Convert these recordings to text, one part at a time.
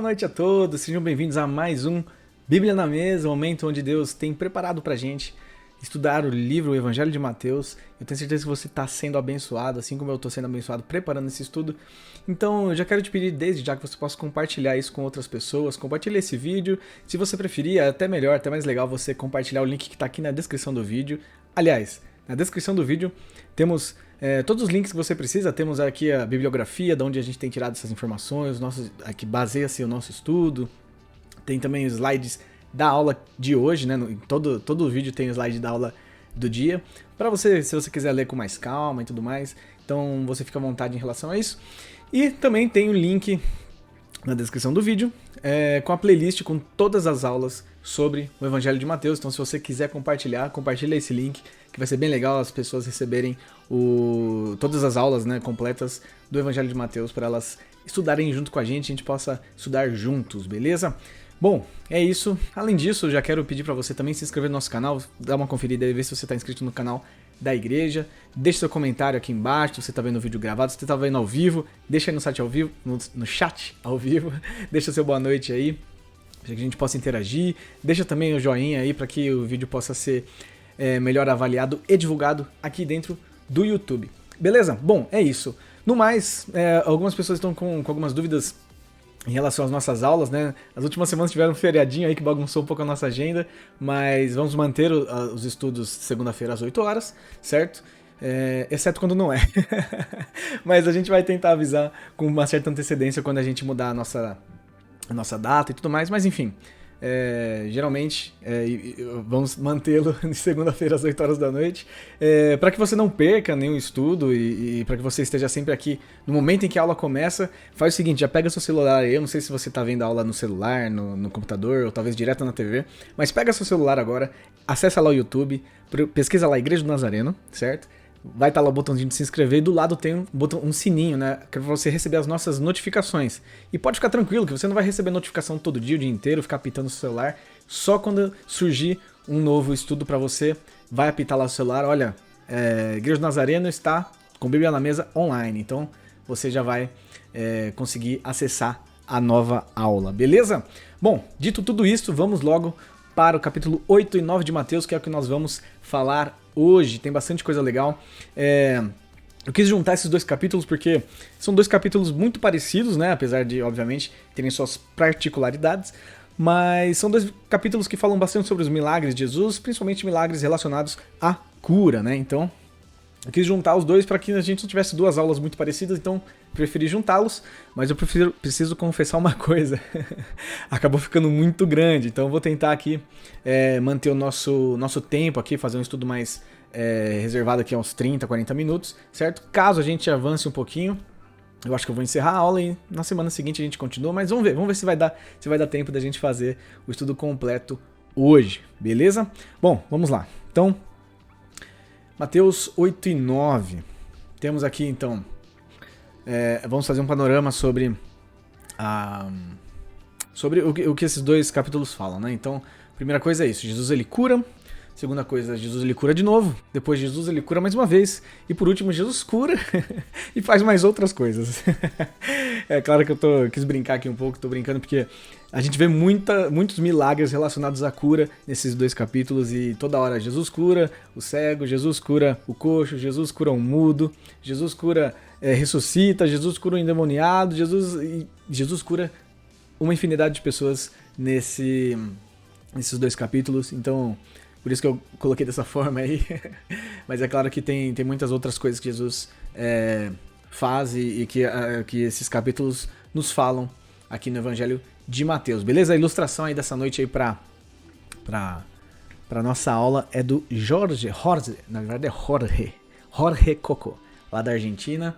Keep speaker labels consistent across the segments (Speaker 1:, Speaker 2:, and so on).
Speaker 1: noite a todos, sejam bem-vindos a mais um Bíblia na Mesa, o momento onde Deus tem preparado pra gente estudar o livro, o Evangelho de Mateus. Eu tenho certeza que você está sendo abençoado, assim como eu estou sendo abençoado preparando esse estudo. Então eu já quero te pedir desde já que você possa compartilhar isso com outras pessoas, compartilhe esse vídeo. Se você preferir, é até melhor, até mais legal você compartilhar o link que está aqui na descrição do vídeo. Aliás, na descrição do vídeo temos todos os links que você precisa. Temos aqui a bibliografia, de onde a gente tem tirado essas informações, que baseia-se o nosso estudo. Tem também os slides da aula de hoje, né? Todo o vídeo tem o slide da aula do dia, para você, se você quiser ler com mais calma e tudo mais. Então você fica à vontade em relação a isso. E também tem o link na descrição do vídeo, com a playlist com todas as aulas sobre o Evangelho de Mateus. Então se você quiser compartilha esse link, que vai ser bem legal as pessoas receberem todas as aulas, né, completas do Evangelho de Mateus, para elas estudarem junto com a gente possa estudar juntos, beleza? Bom, é isso. Além disso, eu já quero pedir para você também se inscrever no nosso canal, dar uma conferida e ver se você está inscrito no canal da igreja. Deixe seu comentário aqui embaixo, se você está vendo o vídeo gravado, se você está vendo ao vivo, deixa aí no chat ao vivo, no chat ao vivo, deixa seu boa noite aí, para que a gente possa interagir. Deixa também o joinha aí para que o vídeo possa ser melhor avaliado e divulgado aqui dentro do YouTube. Beleza? Bom, é isso. No mais, algumas pessoas estão com algumas dúvidas em relação às nossas aulas, né? As últimas semanas tiveram um feriadinho aí que bagunçou um pouco a nossa agenda, mas vamos manter os estudos segunda-feira às 8 horas, certo? Exceto quando não é. Mas a gente vai tentar avisar com uma certa antecedência quando a gente mudar a nossa data e tudo mais, mas enfim. Geralmente vamos mantê-lo de segunda-feira às 8 horas da noite, para que você não perca nenhum estudo e para que você esteja sempre aqui no momento em que a aula começa. Faz o seguinte, já pega seu celular aí. Eu não sei se você está vendo a aula no celular, no computador ou talvez direto na TV, mas pega seu celular agora, acessa lá o YouTube, pesquisa lá Igreja do Nazareno, certo? Vai estar lá o botãozinho de se inscrever e do lado tem um sininho, né? Que é pra você receber as nossas notificações. E pode ficar tranquilo que você não vai receber notificação todo dia, o dia inteiro, ficar apitando o celular. Só quando surgir um novo estudo pra você, vai apitar lá o celular. Olha, Igreja do Nazareno está com Bíblia na Mesa online. Então você já vai conseguir acessar a nova aula, beleza? Bom, dito tudo isso, vamos logo para o capítulo 8 e 9 de Mateus, que é o que nós vamos falar hoje. Tem bastante coisa legal. Eu quis juntar esses dois capítulos porque são dois capítulos muito parecidos, né? Apesar de, obviamente, terem suas particularidades. Mas são dois capítulos que falam bastante sobre os milagres de Jesus, principalmente milagres relacionados à cura, né? Então, eu quis juntar os dois para que a gente não tivesse duas aulas muito parecidas, então preferi juntá-los, mas eu preciso confessar uma coisa. Acabou ficando muito grande, então eu vou tentar aqui manter o nosso tempo aqui, fazer um estudo mais reservado aqui a uns 30, 40 minutos, certo? Caso a gente avance um pouquinho, eu acho que eu vou encerrar a aula e na semana seguinte a gente continua, mas vamos ver se vai dar tempo da gente fazer o estudo completo hoje, beleza? Bom, vamos lá. Então, Mateus 8 e 9. Temos aqui, então, vamos fazer um panorama sobre o que esses dois capítulos falam, né? Então, primeira coisa é isso, Jesus ele cura. Segunda coisa, Jesus ele cura de novo. Depois Jesus ele cura mais uma vez. E por último, Jesus cura e faz mais outras coisas. É claro que eu quis brincar aqui um pouco, tô brincando porque a gente vê muitos milagres relacionados à cura nesses dois capítulos e toda hora Jesus cura o cego, Jesus cura o coxo, Jesus cura o mudo, Jesus cura, ressuscita, Jesus cura o endemoniado, Jesus cura uma infinidade de pessoas nesses dois capítulos. Então, por isso que eu coloquei dessa forma aí. Mas é claro que tem muitas outras coisas que Jesus faz e que esses capítulos nos falam aqui no Evangelho de Mateus. Beleza? A ilustração aí dessa noite aí pra nossa aula é do Jorge, na verdade é Jorge Coco, lá da Argentina.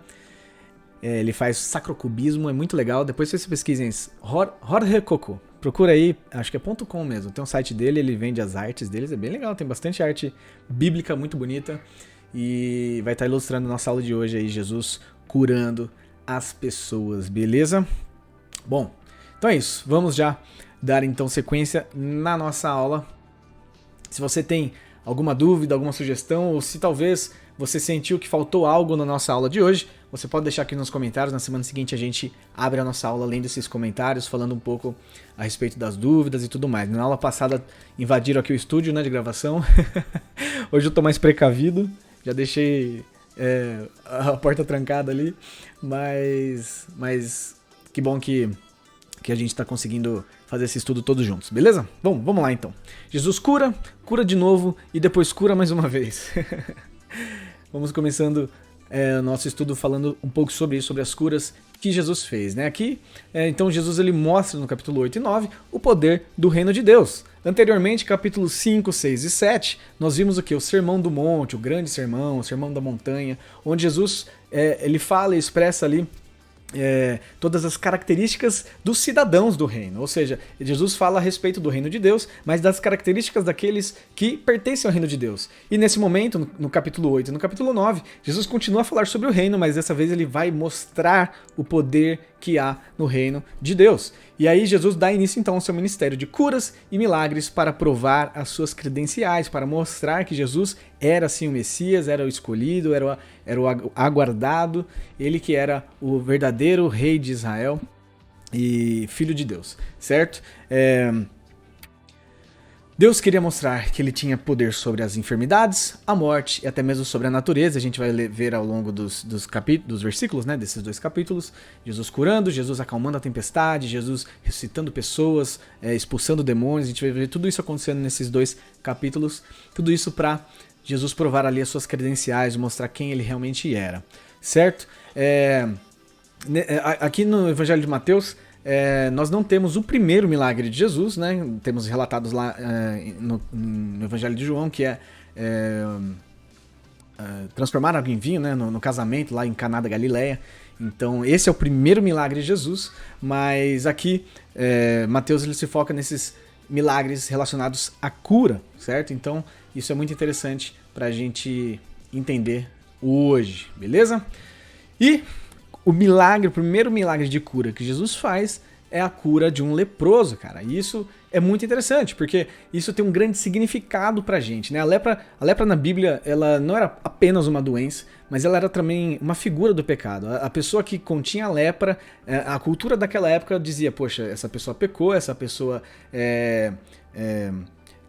Speaker 1: Ele faz sacrocubismo, é muito legal. Depois vocês pesquisem Jorge Coco. Procura aí, acho que é .com mesmo. Tem um site dele, ele vende as artes deles, é bem legal. Tem bastante arte bíblica muito bonita. E vai estar ilustrando nossa aula de hoje aí, Jesus curando as pessoas, beleza? Bom, então é isso. Vamos já dar então sequência na nossa aula. Se você tem alguma dúvida, alguma sugestão, ou se talvez você sentiu que faltou algo na nossa aula de hoje, você pode deixar aqui nos comentários. Na semana seguinte a gente abre a nossa aula lendo esses comentários, falando um pouco a respeito das dúvidas e tudo mais. Na aula passada invadiram aqui o estúdio, né, de gravação. Hoje eu tô mais precavido, já deixei a porta trancada ali, mas que bom que a gente está conseguindo fazer esse estudo todos juntos, beleza? Bom, vamos lá então. Jesus cura de novo e depois cura mais uma vez. Vamos começando o nosso estudo falando um pouco sobre isso, sobre as curas que Jesus fez, né? Aqui, então Jesus ele mostra no capítulo 8 e 9 o poder do reino de Deus. Anteriormente, capítulos 5, 6 e 7, nós vimos o que? O Sermão do Monte, o grande sermão, o Sermão da Montanha, onde Jesus ele fala e expressa ali todas as características dos cidadãos do reino. Ou seja, Jesus fala a respeito do reino de Deus, mas das características daqueles que pertencem ao reino de Deus. E nesse momento, no capítulo 8 e no capítulo 9, Jesus continua a falar sobre o reino, mas dessa vez ele vai mostrar o poder que há no reino de Deus. E aí Jesus dá início então ao seu ministério de curas e milagres para provar as suas credenciais, para mostrar que Jesus era sim o Messias, era o escolhido, era o aguardado, ele que era o verdadeiro rei de Israel e filho de Deus, certo? Deus queria mostrar que ele tinha poder sobre as enfermidades, a morte e até mesmo sobre a natureza. A gente vai ver ao longo dos versículos, né, desses dois capítulos, Jesus curando, Jesus acalmando a tempestade, Jesus ressuscitando pessoas, expulsando demônios. A gente vai ver tudo isso acontecendo nesses dois capítulos, tudo isso para Jesus provar ali as suas credenciais, mostrar quem ele realmente era, certo? Aqui no Evangelho de Mateus, nós não temos o primeiro milagre de Jesus, né? Temos relatados lá no Evangelho de João, que transformar água em vinho, né? No casamento lá em Caná da Galileia. Então esse é o primeiro milagre de Jesus, mas aqui Mateus ele se foca nesses milagres relacionados à cura, certo? Então isso é muito interessante para a gente entender hoje, beleza? E o primeiro milagre de cura que Jesus faz é a cura de um leproso, cara. E isso é muito interessante, porque isso tem um grande significado pra gente, né? A lepra na Bíblia, ela não era apenas uma doença, mas ela era também uma figura do pecado. A pessoa que continha a lepra, a cultura daquela época dizia, poxa, essa pessoa pecou, essa pessoa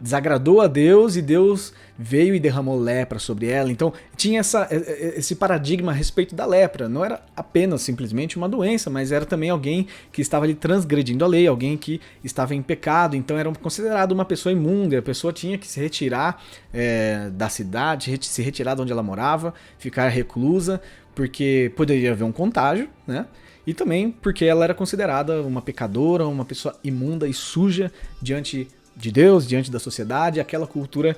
Speaker 1: desagradou a Deus e Deus veio e derramou lepra sobre ela. Então tinha esse paradigma a respeito da lepra. Não era apenas simplesmente uma doença, mas era também alguém que estava ali transgredindo a lei, alguém que estava em pecado. Então era considerado uma pessoa imunda. A pessoa tinha que se retirar da cidade, se retirar de onde ela morava, ficar reclusa, porque poderia haver um contágio, né? E também porque ela era considerada uma pecadora, uma pessoa imunda e suja diante de Deus, diante da sociedade. Aquela cultura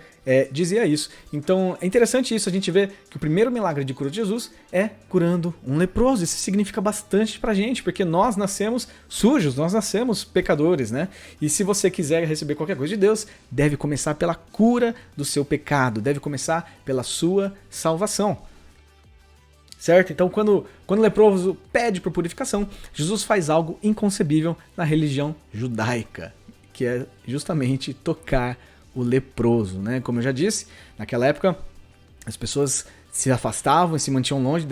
Speaker 1: dizia isso. Então é interessante isso, a gente vê que o primeiro milagre de cura de Jesus é curando um leproso. Isso significa bastante pra gente, porque nós nascemos sujos, nós nascemos pecadores, né? E se você quiser receber qualquer coisa de Deus, deve começar pela cura do seu pecado, deve começar pela sua salvação. Certo? Então, quando o leproso pede por purificação, Jesus faz algo inconcebível na religião judaica, que é justamente tocar o leproso, né? Como eu já disse, naquela época as pessoas se afastavam e se mantinham longe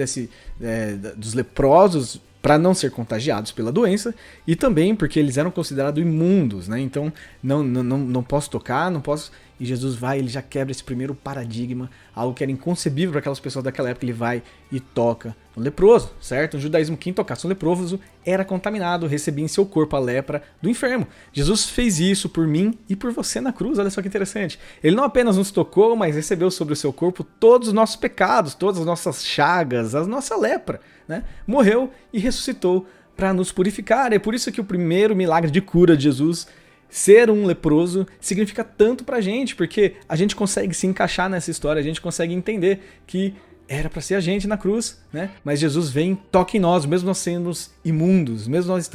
Speaker 1: dos leprosos para não ser contagiados pela doença, e também porque eles eram considerados imundos, né? Então não posso tocar, não posso. E Jesus ele já quebra esse primeiro paradigma, algo que era inconcebível para aquelas pessoas daquela época. Ele vai e toca no leproso, certo? No judaísmo, quem tocasse um leproso era contaminado, recebia em seu corpo a lepra do enfermo. Jesus fez isso por mim e por você na cruz, olha só que interessante. Ele não apenas nos tocou, mas recebeu sobre o seu corpo todos os nossos pecados, todas as nossas chagas, a nossa lepra, né? Morreu e ressuscitou para nos purificar. É por isso que o primeiro milagre de cura de Jesus, ser um leproso, significa tanto pra gente, porque a gente consegue se encaixar nessa história, a gente consegue entender que era para ser a gente na cruz, né? Mas Jesus vem, toca em nós, mesmo nós sendo imundos, mesmo nós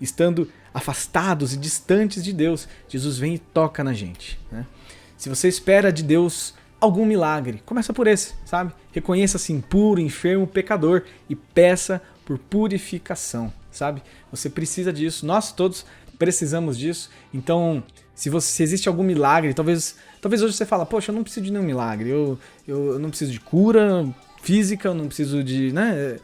Speaker 1: estando afastados e distantes de Deus, Jesus vem e toca na gente, né? Se você espera de Deus algum milagre, começa por esse, sabe? Reconheça-se impuro, enfermo, pecador e peça por purificação, sabe? Você precisa disso, nós todos precisamos disso. Então, se existe algum milagre, talvez hoje você fala, poxa, eu não preciso de nenhum milagre, eu não preciso de cura física, eu não preciso de, né,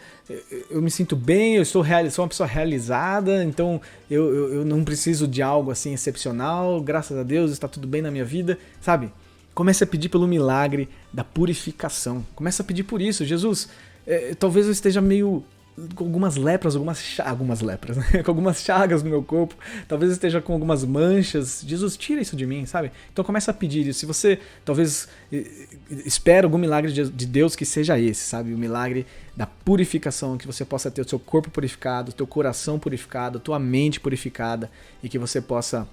Speaker 1: eu me sinto bem, sou uma pessoa realizada, então eu não preciso de algo assim excepcional, graças a Deus está tudo bem na minha vida, sabe? Comece a pedir pelo milagre da purificação, comece a pedir por isso. Jesus, talvez eu esteja meio com algumas lepras, né? Com algumas chagas no meu corpo, talvez eu esteja com algumas manchas. Jesus, tira isso de mim, sabe? Então começa a pedir isso. Se você talvez espera algum milagre de Deus, que seja esse, sabe? O milagre da purificação, que você possa ter o seu corpo purificado, o teu coração purificado, a tua mente purificada e que você possa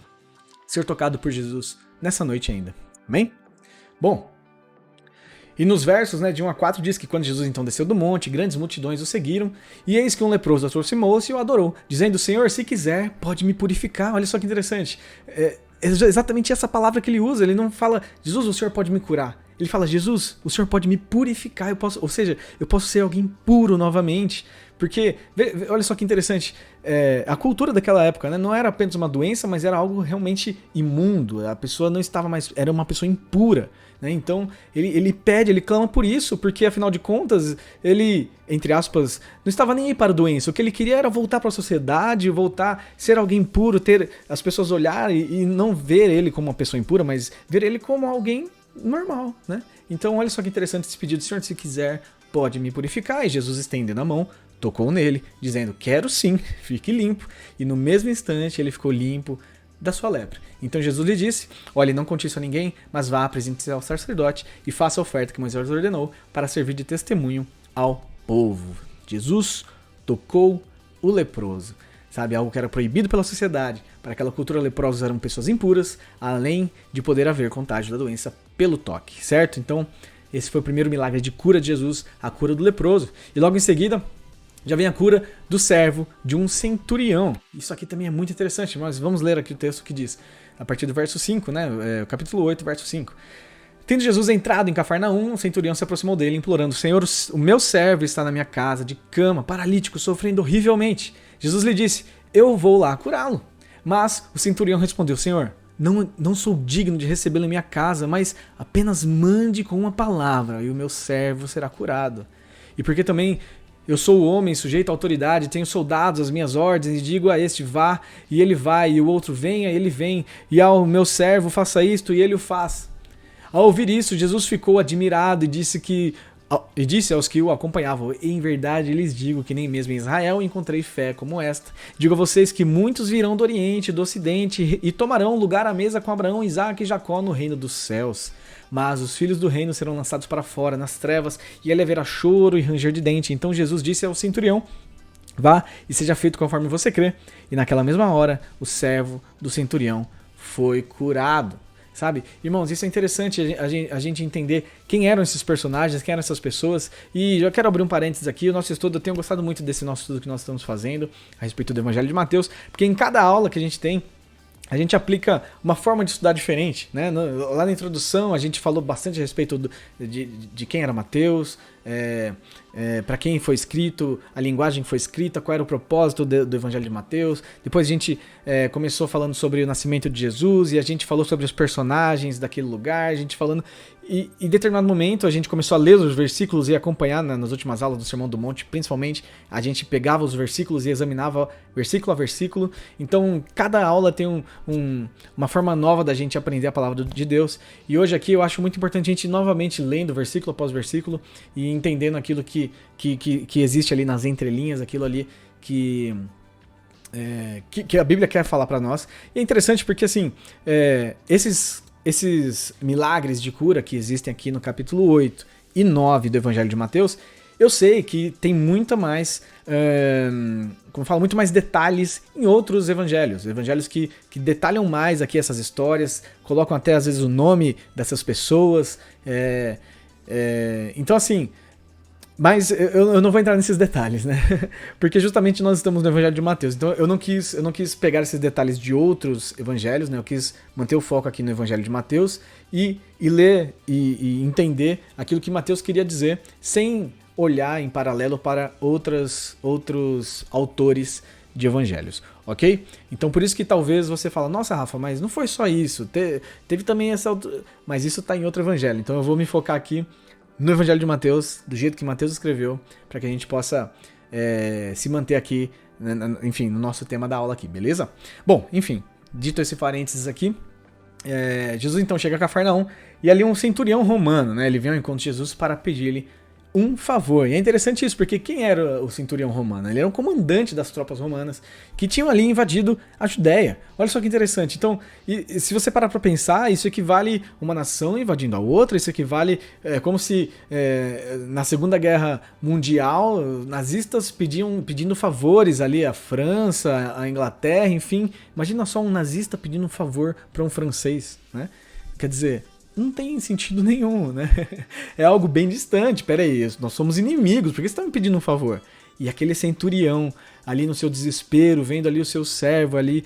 Speaker 1: ser tocado por Jesus nessa noite ainda. Amém? Bom, e nos versos, né, de 1 a 4 diz que quando Jesus então desceu do monte, grandes multidões o seguiram, e eis que um leproso aproximou-se e o adorou, dizendo, Senhor, se quiser, pode me purificar. Olha só que interessante. É exatamente essa palavra que ele usa. Ele não fala, Jesus, o Senhor pode me curar. Ele fala, Jesus, o Senhor pode me purificar. Eu posso ser alguém puro novamente. Porque, olha só que interessante, a cultura daquela época, né, não era apenas uma doença, mas era algo realmente imundo. A pessoa não estava mais, era uma pessoa impura. Né? Então ele clama por isso, porque afinal de contas, ele, entre aspas, não estava nem aí para a doença. O que ele queria era voltar para a sociedade, voltar a ser alguém puro, ter as pessoas olharem e não ver ele como uma pessoa impura, mas ver ele como alguém normal. Né? Então olha só que interessante esse pedido, Senhor, se quiser, pode me purificar. E Jesus estendendo a mão, tocou nele, dizendo, quero sim, fique limpo. E no mesmo instante ele ficou limpo da sua lepra. Então Jesus lhe disse, olhe, não conte isso a ninguém, mas vá, apresente-se ao sacerdote e faça a oferta que Moisés ordenou para servir de testemunho ao povo. Jesus tocou o leproso. Sabe, algo que era proibido pela sociedade. Para aquela cultura, leprosos eram pessoas impuras, além de poder haver contágio da doença pelo toque, certo? Então, esse foi o primeiro milagre de cura de Jesus, a cura do leproso. E logo em seguida, já vem a cura do servo de um centurião. Isso aqui também é muito interessante, mas vamos ler aqui o texto que diz, a partir do verso 5, né? Capítulo 8, verso 5. Tendo Jesus entrado em Cafarnaum, o centurião se aproximou dele, implorando, Senhor, o meu servo está na minha casa, de cama, paralítico, sofrendo horrivelmente. Jesus lhe disse, eu vou lá curá-lo. Mas o centurião respondeu, Senhor, não sou digno de recebê-lo em minha casa, mas apenas mande com uma palavra, e o meu servo será curado. E porque também eu sou o homem sujeito à autoridade, tenho soldados às minhas ordens, e digo a este vá, e ele vai, e o outro venha, e ele vem, e ao meu servo faça isto, e ele o faz. Ao ouvir isso, Jesus ficou admirado e disse aos que o acompanhavam, em verdade lhes digo que nem mesmo em Israel encontrei fé como esta. Digo a vocês que muitos virão do Oriente e do Ocidente e tomarão lugar à mesa com Abraão, Isaque e Jacó no reino dos céus. Mas os filhos do reino serão lançados para fora, nas trevas, e ali haverá choro e ranger de dente. Então Jesus disse ao centurião, vá e seja feito conforme você crê. E naquela mesma hora, o servo do centurião foi curado. Sabe? Irmãos, isso é interessante a gente entender quem eram esses personagens, quem eram essas pessoas. E eu quero abrir um parênteses aqui. O nosso estudo, eu tenho gostado muito desse nosso estudo que nós estamos fazendo a respeito do Evangelho de Mateus, porque em cada aula que a gente tem, a gente aplica uma forma de estudar diferente, né? Lá na introdução a gente falou bastante a respeito de quem era Mateus, para quem foi escrito, a linguagem que foi escrita, qual era o propósito do Evangelho de Mateus. Depois a gente começou falando sobre o nascimento de Jesus e a gente falou sobre os personagens daquele lugar, a gente falando... E em determinado momento a gente começou a ler os versículos e acompanhar nas últimas aulas do Sermão do Monte, principalmente, a gente pegava os versículos e examinava versículo a versículo. Então cada aula tem uma forma nova da gente aprender a palavra de Deus. E hoje aqui eu acho muito importante a gente novamente lendo versículo após versículo e entendendo aquilo que existe ali nas entrelinhas, aquilo ali que a Bíblia quer falar para nós. E é interessante porque assim, esses milagres de cura que existem aqui no capítulo 8 e 9 do Evangelho de Mateus, eu sei que tem muito mais detalhes em outros evangelhos que detalham mais aqui essas histórias, colocam até às vezes o nome dessas pessoas, então assim, mas eu não vou entrar nesses detalhes, né? Porque justamente nós estamos no Evangelho de Mateus. Então eu não quis pegar esses detalhes de outros evangelhos, né? Eu quis manter o foco aqui no Evangelho de Mateus e ler e entender aquilo que Mateus queria dizer, sem olhar em paralelo para outros autores de evangelhos. ok? Então por isso que talvez você fala, nossa Rafa, mas não foi só isso, teve também essa outra... Mas isso está em outro evangelho, então eu vou me focar aqui no evangelho de Mateus, do jeito que Mateus escreveu, para que a gente possa se manter aqui, enfim, no nosso tema da aula aqui, beleza? Bom, enfim, dito esse parênteses aqui, Jesus então chega a Cafarnaum e ali um centurião romano, né, ele vem ao encontro de Jesus para pedir-lhe um favor. E é interessante isso, porque quem era o centurião romano? Ele era um comandante das tropas romanas que tinham ali invadido a Judéia. Olha só que interessante. Então, se você parar para pensar, isso equivale uma nação invadindo a outra, isso equivale como se na Segunda Guerra Mundial nazistas pedindo favores ali à França, à Inglaterra, enfim. Imagina só um nazista pedindo um favor para um francês, né? Quer dizer, não tem sentido nenhum, né? É algo bem distante. Pera aí, nós somos inimigos, por que você está me pedindo um favor? E aquele centurião ali no seu desespero, vendo ali o seu servo ali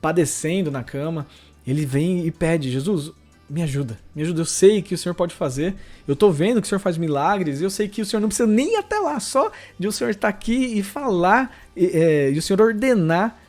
Speaker 1: padecendo na cama, ele vem e pede, Jesus, me ajuda, eu sei que o Senhor pode fazer, eu tô vendo que o Senhor faz milagres, eu sei que o Senhor não precisa nem ir até lá, só de o Senhor estar aqui e falar, e o Senhor ordenar,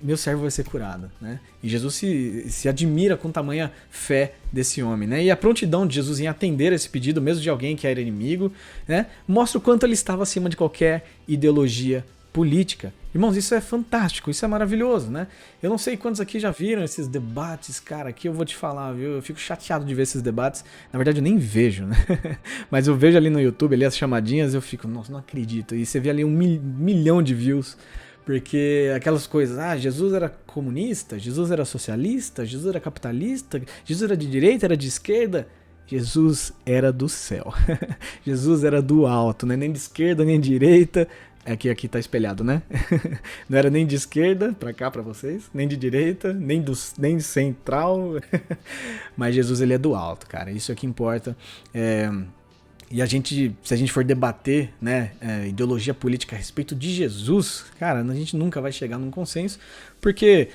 Speaker 1: meu servo vai ser curado, né? E Jesus se admira com tamanha fé desse homem, né? E a prontidão de Jesus em atender esse pedido, mesmo de alguém que era inimigo, né? Mostra o quanto ele estava acima de qualquer ideologia política. Irmãos, isso é fantástico, isso é maravilhoso, né? Eu não sei quantos aqui já viram esses debates, cara, aqui eu vou te falar, viu? Eu fico chateado de ver esses debates. Na verdade, eu nem vejo, né? Mas eu vejo ali no YouTube, ali as chamadinhas, eu fico, nossa, não acredito. E você vê ali 1 milhão de views. Porque aquelas coisas, Jesus era comunista, Jesus era socialista, Jesus era capitalista, Jesus era de direita, era de esquerda. Jesus era do céu. Jesus era do alto, né? Nem de esquerda, nem de direita. Aqui tá espelhado, né? Não era nem de esquerda, pra cá, pra vocês, nem de direita, nem de central. Mas Jesus, ele é do alto, cara. Isso é que importa. E se a gente for debater, né, ideologia política a respeito de Jesus, cara, a gente nunca vai chegar num consenso, porque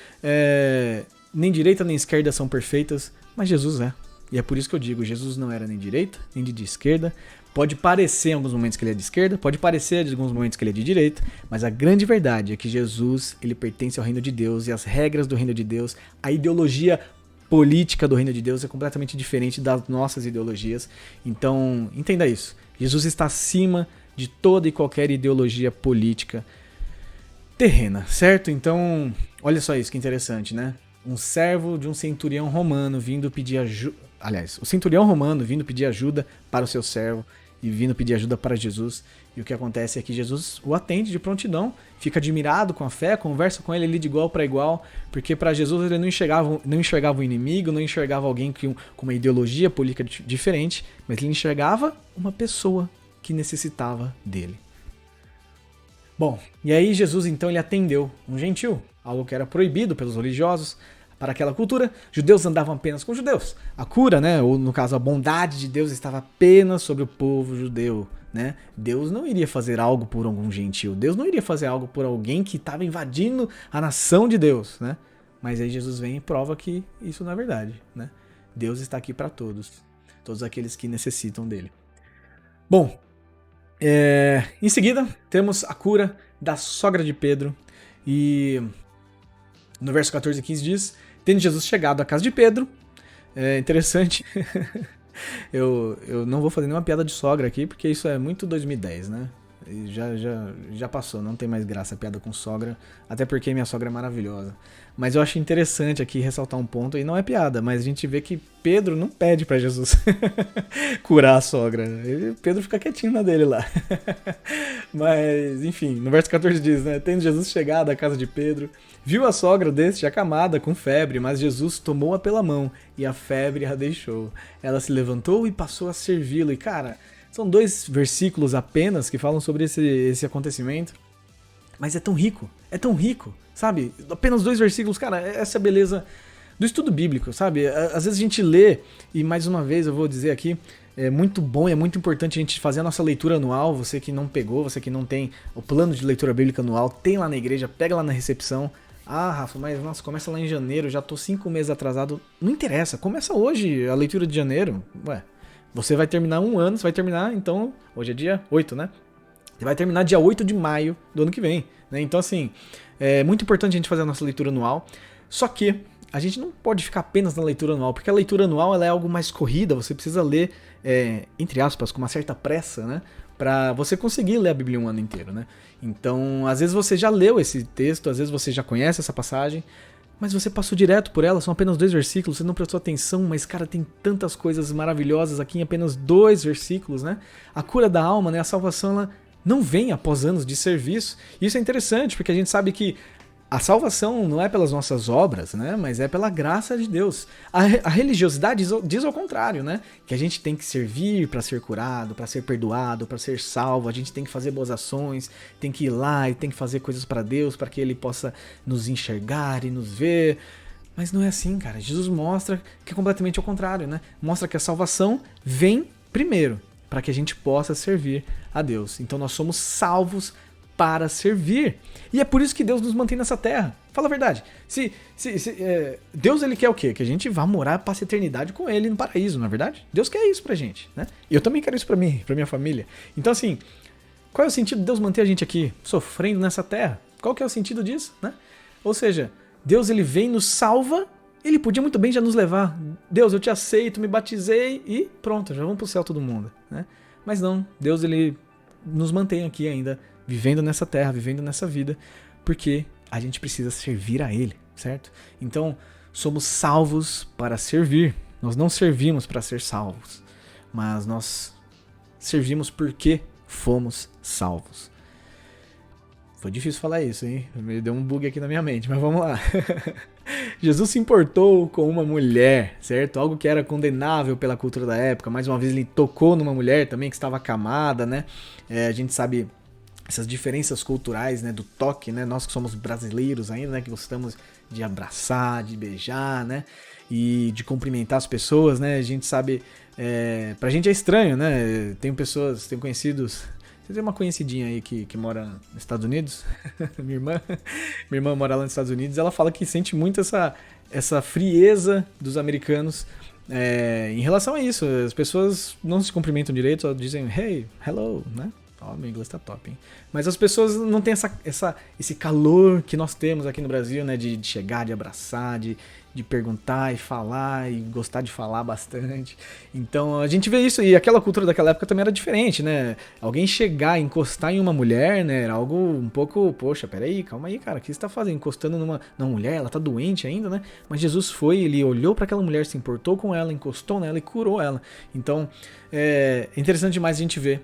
Speaker 1: nem direita nem esquerda são perfeitas, mas Jesus é. E é por isso que eu digo, Jesus não era nem de direita, nem de esquerda. Pode parecer em alguns momentos que ele é de esquerda, pode parecer em alguns momentos que ele é de direita, mas a grande verdade é que Jesus, ele pertence ao reino de Deus, e as regras do reino de Deus, a ideologia política do reino de Deus é completamente diferente das nossas ideologias. Então, entenda isso. Jesus está acima de toda e qualquer ideologia política terrena, certo? Então, olha só isso que interessante, né? Um servo de um centurião romano vindo pedir ajuda. Aliás, o centurião romano vindo pedir ajuda para o seu servo e vindo pedir ajuda para Jesus. E o que acontece é que Jesus o atende de prontidão, fica admirado com a fé, conversa com ele ali de igual para igual, porque para Jesus ele não enxergava um inimigo, não enxergava alguém com uma ideologia política diferente, mas ele enxergava uma pessoa que necessitava dele. Bom, e aí Jesus então ele atendeu um gentil, algo que era proibido pelos religiosos. Para aquela cultura, judeus andavam apenas com judeus. A cura, né, ou no caso a bondade de Deus estava apenas sobre o povo judeu, né? Deus não iria fazer algo por algum gentil. Deus não iria fazer algo por alguém que estava invadindo a nação de Deus, né? Mas aí Jesus vem e prova que isso não é verdade, né? Deus está aqui para todos aqueles que necessitam dele. Bom, em seguida temos a cura da sogra de Pedro e no verso 14 e 15 diz: tendo Jesus chegado à casa de Pedro, é interessante, eu não vou fazer nenhuma piada de sogra aqui, porque isso é muito 2010, né? E já passou, não tem mais graça a piada com sogra, até porque minha sogra é maravilhosa. Mas eu acho interessante aqui ressaltar um ponto, e não é piada, mas a gente vê que Pedro não pede pra Jesus curar a sogra. Pedro fica quietinho na dele lá. Mas, enfim, no verso 14 diz, né? Tendo Jesus chegado à casa de Pedro, viu a sogra deste acamada com febre, mas Jesus tomou-a pela mão e a febre a deixou. Ela se levantou e passou a servi-lo. E, cara, são 2 versículos apenas que falam sobre esse acontecimento. Mas é tão rico, sabe? Apenas 2 versículos, cara, essa é a beleza do estudo bíblico, sabe? Às vezes a gente lê, e mais uma vez eu vou dizer aqui, é muito bom e é muito importante a gente fazer a nossa leitura anual. Você que não pegou, você que não tem o plano de leitura bíblica anual, tem lá na igreja, pega lá na recepção. Ah, Rafa, mas nossa, começa lá em janeiro, já tô 5 meses atrasado. Não interessa, começa hoje a leitura de janeiro. Ué, você vai terminar 1 ano, você vai terminar, então, hoje é dia 8, né? Você vai terminar dia 8 de maio do ano que vem. né? Então, assim, é muito importante a gente fazer a nossa leitura anual. Só que a gente não pode ficar apenas na leitura anual, porque a leitura anual ela é algo mais corrida, você precisa ler, entre aspas, com uma certa pressa, né? Pra você conseguir ler a Bíblia um ano inteiro, né? Então, às vezes você já leu esse texto, às vezes você já conhece essa passagem, mas você passou direto por ela, são apenas 2 versículos, você não prestou atenção, mas, cara, tem tantas coisas maravilhosas aqui em apenas 2 versículos, né? A cura da alma, né? A salvação, ela não vem após anos de serviço. Isso é interessante, porque a gente sabe que a salvação não é pelas nossas obras, né? Mas é pela graça de Deus. A religiosidade diz ao contrário, né? Que a gente tem que servir para ser curado, para ser perdoado, para ser salvo. A gente tem que fazer boas ações, tem que ir lá e tem que fazer coisas para Deus, para que Ele possa nos enxergar e nos ver. Mas não é assim, cara. Jesus mostra que é completamente ao contrário, né? Mostra que a salvação vem primeiro, para que a gente possa servir a Deus. Então nós somos salvos para servir. E é por isso que Deus nos mantém nessa terra. Fala a verdade. Deus ele quer o quê? Que a gente vá morar para essa eternidade com Ele no paraíso, não é verdade? Deus quer isso pra gente, né? E eu também quero isso pra mim, pra minha família. Então assim, qual é o sentido de Deus manter a gente aqui, sofrendo nessa terra? Qual que é o sentido disso, né? Ou seja, Deus ele vem, nos salva, Ele podia muito bem já nos levar. Deus, eu te aceito, me batizei e pronto, já vamos pro céu todo mundo, né? Mas não, Deus ele nos mantém aqui ainda, vivendo nessa terra, vivendo nessa vida, porque a gente precisa servir a Ele, certo? Então, somos salvos para servir. Nós não servimos para ser salvos, mas nós servimos porque fomos salvos. Foi difícil falar isso, hein? Me deu um bug aqui na minha mente, mas vamos lá. Jesus se importou com uma mulher, certo? Algo que era condenável pela cultura da época. Mais uma vez, ele tocou numa mulher também que estava acamada, né? A gente sabe essas diferenças culturais, né, do toque, né, nós que somos brasileiros ainda, né, que gostamos de abraçar, de beijar, né, e de cumprimentar as pessoas, né, a gente sabe, pra gente é estranho, né, tem conhecidos, você tem uma conhecidinha aí que mora nos Estados Unidos, minha irmã mora lá nos Estados Unidos, ela fala que sente muito essa frieza dos americanos em relação a isso, as pessoas não se cumprimentam direito, só dizem hey, hello, né. Ó, meu inglês tá top, hein? Mas as pessoas não têm esse calor que nós temos aqui no Brasil, né? De chegar, de abraçar, de perguntar e falar e gostar de falar bastante. Então a gente vê isso, e aquela cultura daquela época também era diferente, né? Alguém chegar, encostar em uma mulher, né? Era algo um pouco, poxa, peraí, calma aí, cara, o que você tá fazendo? Encostando numa mulher, ela tá doente ainda, né? Mas Jesus foi, ele olhou para aquela mulher, se importou com ela, encostou nela e curou ela. Então é interessante demais a gente ver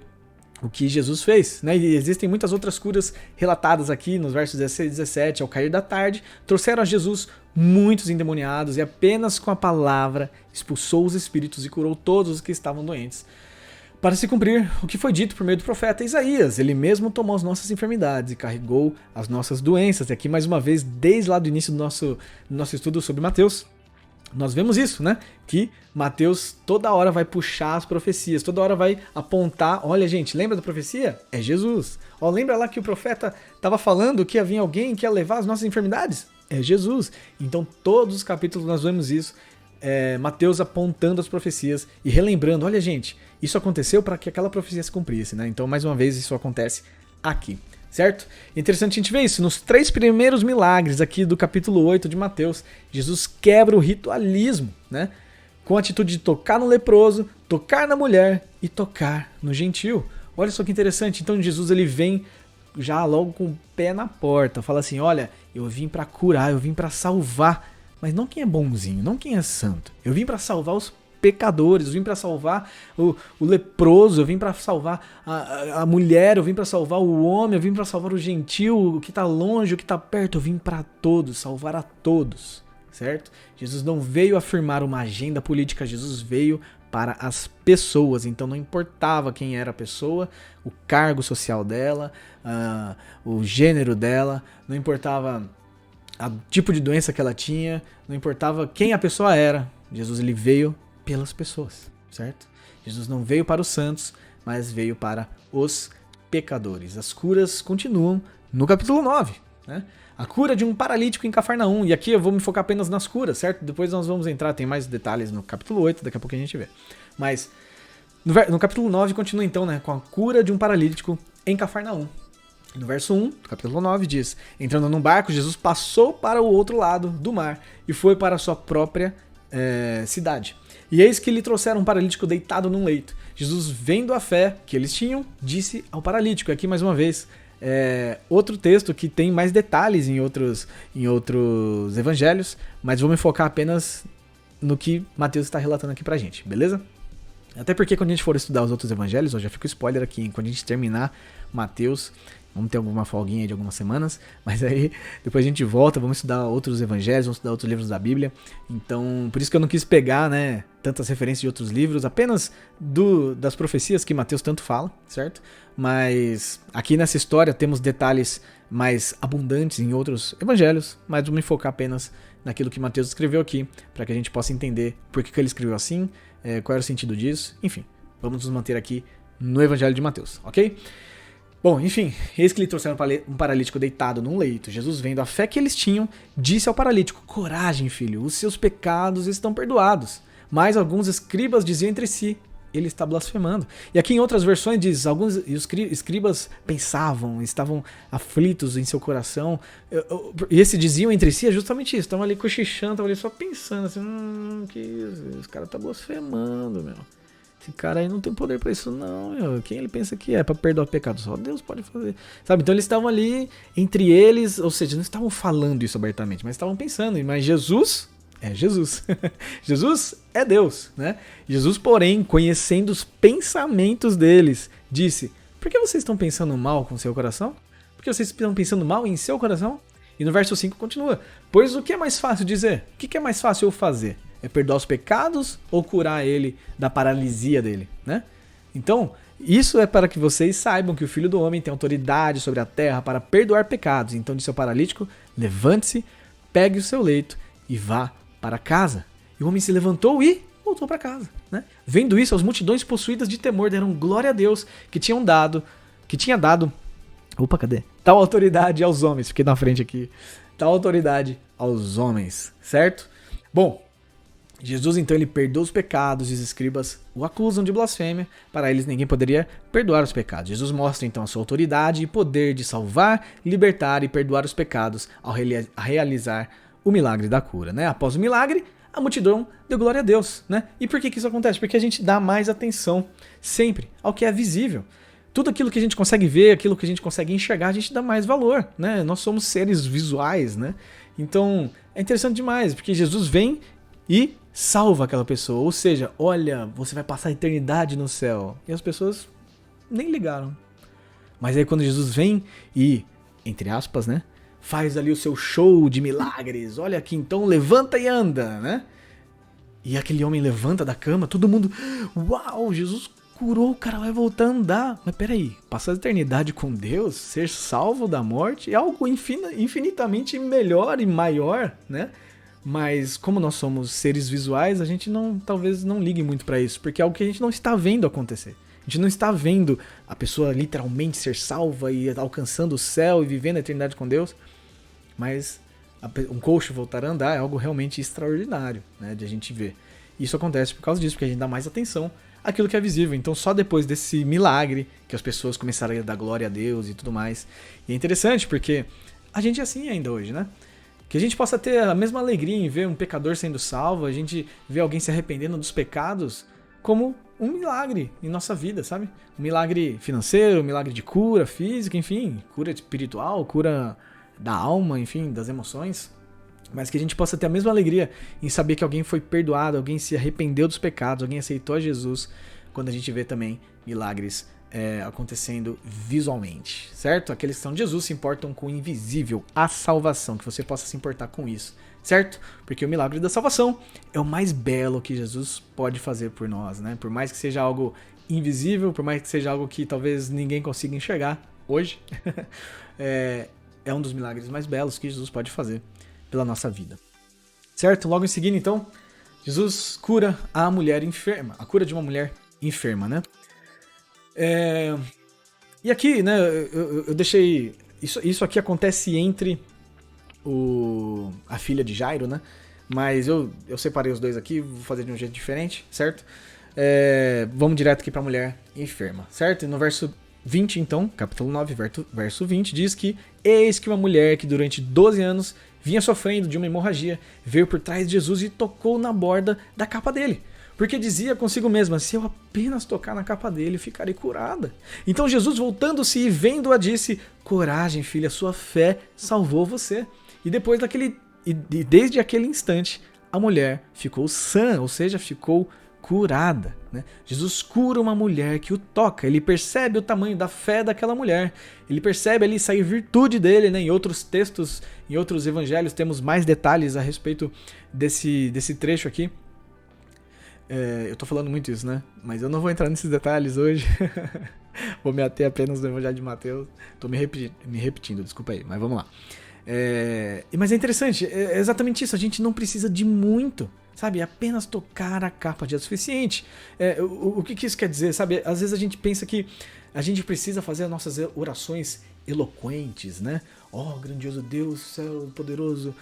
Speaker 1: o que Jesus fez, né? E existem muitas outras curas relatadas aqui nos versos 16 e 17. Ao cair da tarde, trouxeram a Jesus muitos endemoniados e apenas com a palavra expulsou os espíritos e curou todos os que estavam doentes. Para se cumprir o que foi dito por meio do profeta Isaías, ele mesmo tomou as nossas enfermidades e carregou as nossas doenças. E aqui mais uma vez, desde lá do início do nosso estudo sobre Mateus, nós vemos isso, né? Que Mateus toda hora vai puxar as profecias, toda hora vai apontar, olha gente, lembra da profecia? É Jesus. Ó, lembra lá que o profeta estava falando que havia alguém que ia levar as nossas enfermidades? É Jesus. Então todos os capítulos nós vemos isso, Mateus apontando as profecias e relembrando, olha gente, isso aconteceu para que aquela profecia se cumprisse, né? Então mais uma vez isso acontece aqui. Certo? Interessante a gente ver isso. Nos 3 primeiros milagres aqui do capítulo 8 de Mateus, Jesus quebra o ritualismo, né? Com a atitude de tocar no leproso, tocar na mulher e tocar no gentio. Olha só que interessante. Então Jesus ele vem já logo com o pé na porta. Fala assim, olha, eu vim para curar, eu vim para salvar. Mas não quem é bonzinho, não quem é santo. Eu vim para salvar os pecadores, eu vim para salvar o leproso, eu vim para salvar a mulher, eu vim para salvar o homem, eu vim para salvar o gentil, o que está longe, o que está perto, eu vim para todos, salvar a todos, certo? Jesus não veio afirmar uma agenda política, Jesus veio para as pessoas, então não importava quem era a pessoa, o cargo social dela, o gênero dela, não importava o tipo de doença que ela tinha, não importava quem a pessoa era, Jesus ele veio pelas pessoas, certo? Jesus não veio para os santos, mas veio para os pecadores. As curas continuam no capítulo 9, né? A cura de um paralítico em Cafarnaum, e aqui eu vou me focar apenas nas curas, certo? Depois nós vamos entrar, tem mais detalhes no capítulo 8, daqui a pouco a gente vê. Mas no capítulo 9 continua então, né, com a cura de um paralítico em Cafarnaum. No verso 1 do capítulo 9 diz: entrando num barco, Jesus passou para o outro lado do mar e foi para a sua própria cidade. E eis que lhe trouxeram um paralítico deitado num leito. Jesus, vendo a fé que eles tinham, disse ao paralítico. Aqui mais uma vez, outro texto que tem mais detalhes em outros evangelhos, mas vou me focar apenas no que Mateus está relatando aqui pra gente, beleza? Até porque quando a gente for estudar os outros evangelhos, eu já fico spoiler aqui, quando a gente terminar Mateus, vamos ter alguma folguinha de algumas semanas, mas aí depois a gente volta, vamos estudar outros evangelhos, vamos estudar outros livros da Bíblia. Então, por isso que eu não quis pegar, né, tantas referências de outros livros, apenas das profecias que Mateus tanto fala, certo? Mas aqui nessa história temos detalhes mais abundantes em outros evangelhos, mas vou me focar apenas naquilo que Mateus escreveu aqui, para que a gente possa entender por que ele escreveu assim, qual era o sentido disso, enfim, vamos nos manter aqui no evangelho de Mateus, ok? Bom, enfim, eis que lhe trouxeram um paralítico deitado num leito. Jesus, vendo a fé que eles tinham, disse ao paralítico: coragem, filho, os seus pecados estão perdoados. Mas alguns escribas diziam entre si: ele está blasfemando. E aqui em outras versões diz: alguns escribas pensavam, estavam aflitos em seu coração. E esse diziam entre si é justamente isso. Estavam ali cochichando, estavam ali só pensando assim: que isso? Esse cara está blasfemando, meu. Esse cara aí não tem poder pra isso não, meu. Quem ele pensa que é pra perdoar pecado? Só Deus pode fazer. Sabe? Então eles estavam ali entre eles, ou seja, não estavam falando isso abertamente, mas estavam pensando. Mas Jesus é Jesus. Jesus é Deus, né? Jesus, porém, conhecendo os pensamentos deles, disse: por que vocês estão pensando mal com seu coração? Por que vocês estão pensando mal em seu coração? E no verso 5 continua: pois o que é mais fácil dizer? O que é mais fácil eu fazer? É perdoar os pecados ou curar ele da paralisia dele, né? Então, isso é para que vocês saibam que o Filho do Homem tem autoridade sobre a terra para perdoar pecados. Então disse ao paralítico: levante-se, pegue o seu leito e vá para casa. E o homem se levantou e voltou para casa, né? Vendo isso, as multidões possuídas de temor deram glória a Deus que tinha dado tal autoridade aos homens. Fiquei na frente aqui. Tal autoridade aos homens, certo? Bom, Jesus, então, ele perdoa os pecados e os escribas o acusam de blasfêmia. Para eles, ninguém poderia perdoar os pecados. Jesus mostra, então, a sua autoridade e poder de salvar, libertar e perdoar os pecados ao realizar o milagre da cura, né? Após o milagre, a multidão deu glória a Deus, né? E por que isso acontece? Porque a gente dá mais atenção sempre ao que é visível. Tudo aquilo que a gente consegue ver, aquilo que a gente consegue enxergar, a gente dá mais valor, né? Nós somos seres visuais, né? Então, é interessante demais, porque Jesus vem e salva aquela pessoa, ou seja, olha, você vai passar a eternidade no céu. E as pessoas nem ligaram. Mas aí quando Jesus vem e, entre aspas, né, faz ali o seu show de milagres, olha aqui, então levanta e anda, né? E aquele homem levanta da cama, todo mundo, uau, Jesus curou, o cara vai voltar a andar. Mas peraí, passar a eternidade com Deus, ser salvo da morte, é algo infinitamente melhor e maior, né? Mas como nós somos seres visuais, a gente talvez não ligue muito pra isso, porque é algo que a gente não está vendo acontecer. A gente não está vendo a pessoa literalmente ser salva e alcançando o céu e vivendo a eternidade com Deus, mas um coxo voltar a andar é algo realmente extraordinário, né, de a gente ver. Isso acontece por causa disso, porque a gente dá mais atenção àquilo que é visível. Então só depois desse milagre que as pessoas começaram a dar glória a Deus e tudo mais. E é interessante porque a gente é assim ainda hoje, né? Que a gente possa ter a mesma alegria em ver um pecador sendo salvo, a gente ver alguém se arrependendo dos pecados como um milagre em nossa vida, sabe? Um milagre financeiro, um milagre de cura física, enfim, cura espiritual, cura da alma, enfim, das emoções. Mas que a gente possa ter a mesma alegria em saber que alguém foi perdoado, alguém se arrependeu dos pecados, alguém aceitou a Jesus, quando a gente vê também milagres acontecendo visualmente, certo? Aqueles que são de Jesus se importam com o invisível, a salvação, que você possa se importar com isso, certo? Porque o milagre da salvação é o mais belo que Jesus pode fazer por nós, né? Por mais que seja algo invisível, por mais que seja algo que talvez ninguém consiga enxergar hoje, é um dos milagres mais belos que Jesus pode fazer pela nossa vida, certo? Logo em seguida, então, Jesus cura a mulher enferma, a cura de uma mulher enferma, né? E aqui, né, eu deixei... Isso aqui acontece entre a filha de Jairo, né? Mas eu separei os dois aqui, vou fazer de um jeito diferente, certo? Vamos direto aqui pra mulher enferma, certo? E no verso 20, então, capítulo 9, verso 20, diz que eis que uma mulher que durante 12 anos vinha sofrendo de uma hemorragia, veio por trás de Jesus e tocou na borda da capa dele. Porque dizia consigo mesma, se eu apenas tocar na capa dele, ficarei curada. Então Jesus, voltando-se e vendo-a, disse, coragem, filha, sua fé salvou você. E desde aquele instante, a mulher ficou sã, ou seja, ficou curada. Né? Jesus cura uma mulher que o toca, ele percebe o tamanho da fé daquela mulher, ele percebe ali sair virtude dele. Né? Em outros textos, em outros evangelhos, temos mais detalhes a respeito desse trecho aqui. Eu tô falando muito isso, né? Mas eu não vou entrar nesses detalhes hoje. Vou me ater apenas no Evangelho de Mateus. Tô me repetindo, desculpa aí, mas vamos lá. Mas é interessante, é exatamente isso. A gente não precisa de muito, sabe? Apenas tocar a capa já é suficiente. O que isso quer dizer, sabe? Às vezes a gente pensa que a gente precisa fazer as nossas orações eloquentes, né? Oh, grandioso Deus, céu poderoso,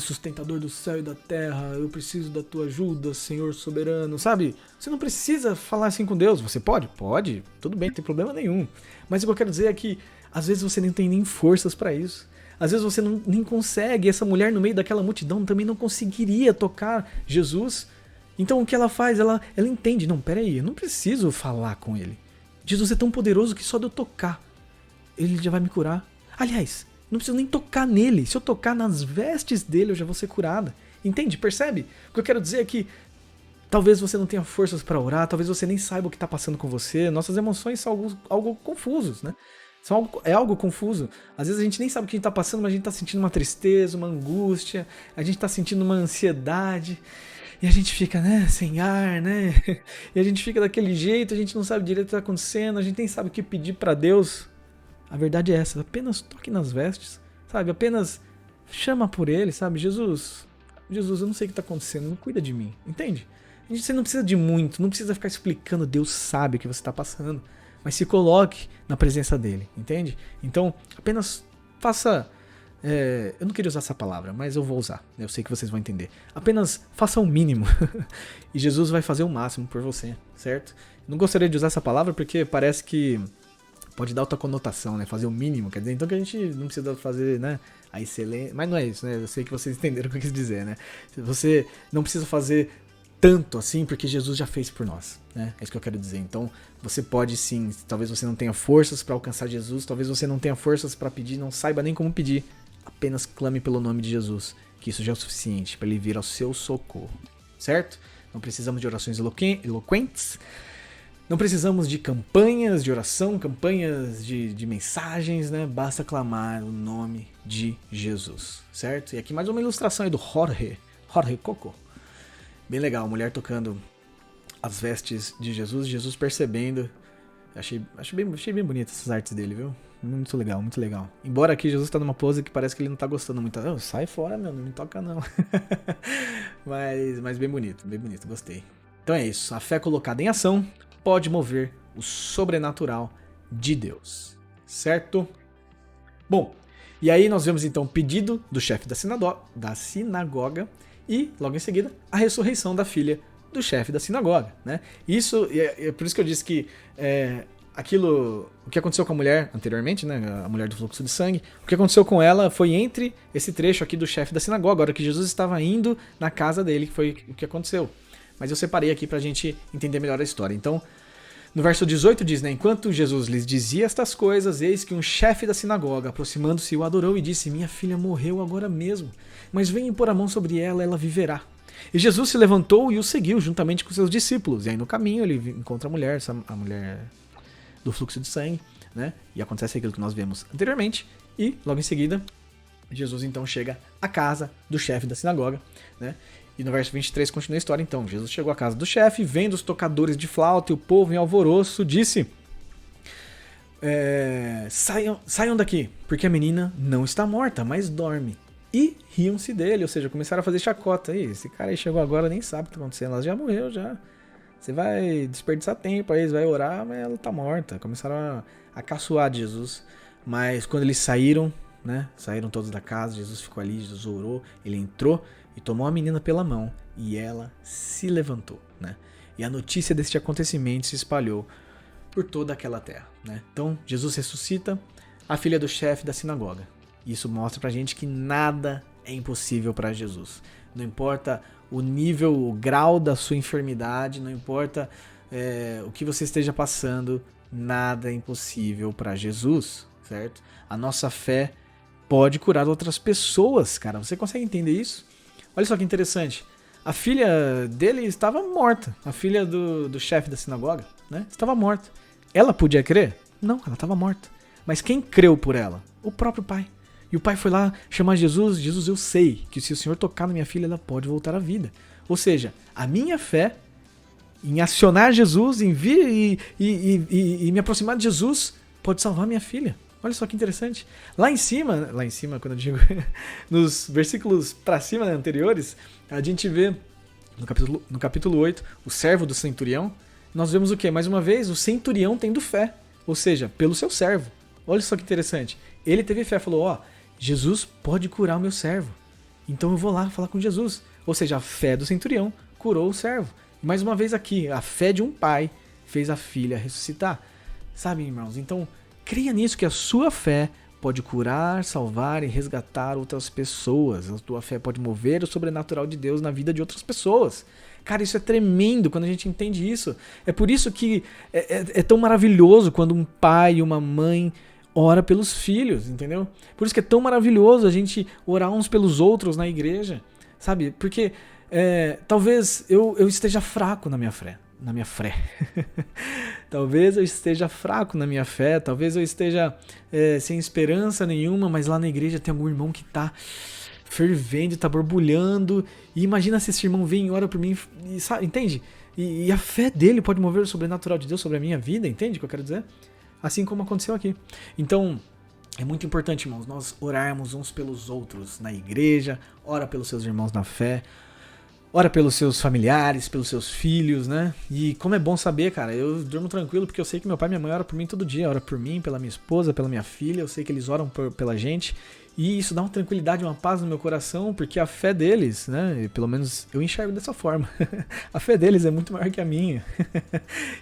Speaker 1: sustentador do céu e da terra, eu preciso da tua ajuda, Senhor soberano, sabe? Você não precisa falar assim com Deus. Você pode? Pode, tudo bem, não tem problema nenhum. Mas o que eu quero dizer é que às vezes você nem tem nem forças para isso. Às vezes você nem consegue. Essa mulher no meio daquela multidão também não conseguiria tocar Jesus. Então o que ela faz? Ela entende, não, peraí, eu não preciso falar com ele. Jesus é tão poderoso que só de eu tocar, ele já vai me curar. Aliás, não preciso nem tocar nele. Se eu tocar nas vestes dele, eu já vou ser curada. Entende? Percebe? O que eu quero dizer é que talvez você não tenha forças para orar, talvez você nem saiba o que está passando com você. Nossas emoções são algo confusos, né? É algo confuso. Às vezes a gente nem sabe o que a gente está passando, mas a gente está sentindo uma tristeza, uma angústia, a gente está sentindo uma ansiedade. E a gente fica, né, sem ar, né? E a gente fica daquele jeito, a gente não sabe direito o que está acontecendo, a gente nem sabe o que pedir para Deus. A verdade é essa, apenas toque nas vestes, sabe? Apenas chama por ele, sabe? Jesus, eu não sei o que está acontecendo, não cuida de mim, entende? Você não precisa de muito, não precisa ficar explicando, Deus sabe o que você está passando, mas se coloque na presença dele, entende? Então, apenas faça, eu não queria usar essa palavra, mas eu vou usar, eu sei que vocês vão entender. Apenas faça o mínimo e Jesus vai fazer o máximo por você, certo? Não gostaria de usar essa palavra porque parece que pode dar outra conotação, né? Fazer o mínimo, quer dizer, então que a gente não precisa fazer, né, a excelência, mas não é isso, né? Eu sei que vocês entenderam o que eu quis dizer, né? Você não precisa fazer tanto assim, porque Jesus já fez por nós, né? É isso que eu quero dizer. Então, você pode sim, talvez você não tenha forças para alcançar Jesus, talvez você não tenha forças para pedir, não saiba nem como pedir, apenas clame pelo nome de Jesus, que isso já é o suficiente para ele vir ao seu socorro, certo? Não precisamos de orações eloquentes, não precisamos de campanhas de oração, campanhas de mensagens, né? Basta clamar o nome de Jesus, certo? E aqui mais uma ilustração aí do Jorge Coco. Bem legal, a mulher tocando as vestes de Jesus, Jesus percebendo. Achei bem bonito essas artes dele, viu? Muito legal, muito legal. Embora aqui Jesus tá numa pose que parece que ele não tá gostando muito. Oh, sai fora, meu, não me toca não. mas bem bonito, gostei. Então é isso, a fé colocada em ação pode mover o sobrenatural de Deus, certo? Bom, e aí nós vemos então o pedido do chefe da sinagoga e, logo em seguida, a ressurreição da filha do chefe da sinagoga, né? Isso, é por isso que eu disse que o que aconteceu com a mulher anteriormente, né, a mulher do fluxo de sangue, o que aconteceu com ela foi entre esse trecho aqui do chefe da sinagoga, agora que Jesus estava indo na casa dele, que foi o que aconteceu. Mas eu separei aqui pra gente entender melhor a história. Então, no verso 18 diz, né, enquanto Jesus lhes dizia estas coisas, eis que um chefe da sinagoga, aproximando-se, o adorou e disse, minha filha morreu agora mesmo, mas venha pôr a mão sobre ela, ela viverá. E Jesus se levantou e o seguiu, juntamente com seus discípulos. E aí no caminho ele encontra a mulher do fluxo de sangue, né, e acontece aquilo que nós vemos anteriormente. E, logo em seguida, Jesus então chega à casa do chefe da sinagoga, né? E no verso 23 continua a história então. Jesus chegou à casa do chefe, vendo os tocadores de flauta e o povo em alvoroço, disse, saiam daqui, porque a menina não está morta, mas dorme. E riam-se dele, ou seja, começaram a fazer chacota. Aí, esse cara aí chegou agora, nem sabe o que está acontecendo, ela já morreu, já. Você vai desperdiçar tempo aí, você vai orar, mas ela está morta. Começaram a caçoar de Jesus. Mas quando eles saíram, né, saíram todos da casa, Jesus ficou ali, Jesus orou, ele entrou e tomou a menina pela mão e ela se levantou, né? E a notícia deste acontecimento se espalhou por toda aquela terra, né? Então, Jesus ressuscita a filha do chefe da sinagoga. Isso mostra pra gente que nada é impossível para Jesus. Não importa o nível, o grau da sua enfermidade, não importa o que você esteja passando, nada é impossível para Jesus, certo? A nossa fé pode curar outras pessoas, cara. Você consegue entender isso? Olha só que interessante. A filha dele estava morta. A filha do chefe da sinagoga, né? Estava morta. Ela podia crer? Não, ela estava morta. Mas quem creu por ela? O próprio pai. E o pai foi lá chamar Jesus. Jesus, eu sei que se o Senhor tocar na minha filha, ela pode voltar à vida. Ou seja, a minha fé em acionar Jesus, em vir e me aproximar de Jesus, pode salvar minha filha. Olha só que interessante. Lá em cima, quando eu digo nos versículos para cima, né, anteriores, a gente vê no capítulo 8, o servo do centurião. Nós vemos o quê? Mais uma vez, o centurião tendo fé, ou seja, pelo seu servo. Olha só que interessante. Ele teve fé, falou, ó, Jesus pode curar o meu servo. Então eu vou lá falar com Jesus. Ou seja, a fé do centurião curou o servo. Mais uma vez aqui, a fé de um pai fez a filha ressuscitar. Sabe, irmãos? Então, creia nisso, que a sua fé pode curar, salvar e resgatar outras pessoas. A tua fé pode mover o sobrenatural de Deus na vida de outras pessoas. Cara, isso é tremendo quando a gente entende isso. É por isso que é tão maravilhoso quando um pai e uma mãe ora pelos filhos, entendeu? Por isso que é tão maravilhoso a gente orar uns pelos outros na igreja, sabe? Porque talvez eu esteja fraco na minha fé. Talvez eu esteja fraco na minha fé, talvez eu esteja sem esperança nenhuma, mas lá na igreja tem algum irmão que está fervendo, está borbulhando, e imagina se esse irmão vem e ora por mim, e, sabe, entende? E a fé dele pode mover o sobrenatural de Deus sobre a minha vida, entende o que eu quero dizer? Assim como aconteceu aqui. Então, é muito importante, irmãos, nós orarmos uns pelos outros na igreja, ora pelos seus irmãos na fé, ora pelos seus familiares, pelos seus filhos, né? E como é bom saber, cara, eu durmo tranquilo porque eu sei que meu pai e minha mãe oram por mim todo dia, oram por mim, pela minha esposa, pela minha filha, eu sei que eles oram pela gente, e isso dá uma tranquilidade, uma paz no meu coração, porque a fé deles, né, pelo menos eu enxergo dessa forma, a fé deles é muito maior que a minha,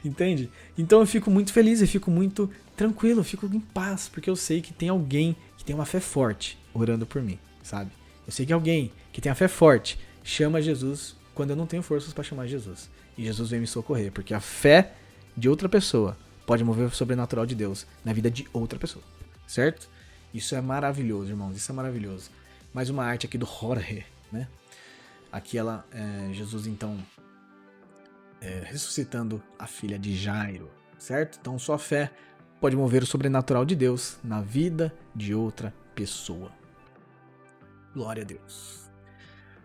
Speaker 1: entende? Então eu fico muito feliz, eu fico muito tranquilo, eu fico em paz, porque eu sei que tem alguém que tem uma fé forte orando por mim, sabe? Eu sei que alguém que tem a fé forte chama Jesus quando eu não tenho forças para chamar Jesus. E Jesus vem me socorrer, porque a fé de outra pessoa pode mover o sobrenatural de Deus na vida de outra pessoa. Certo? Isso é maravilhoso, irmãos. Isso é maravilhoso. Mais uma arte aqui do Jorge, né? Aqui Jesus então ressuscitando a filha de Jairo. Certo? Então sua fé pode mover o sobrenatural de Deus na vida de outra pessoa. Glória a Deus.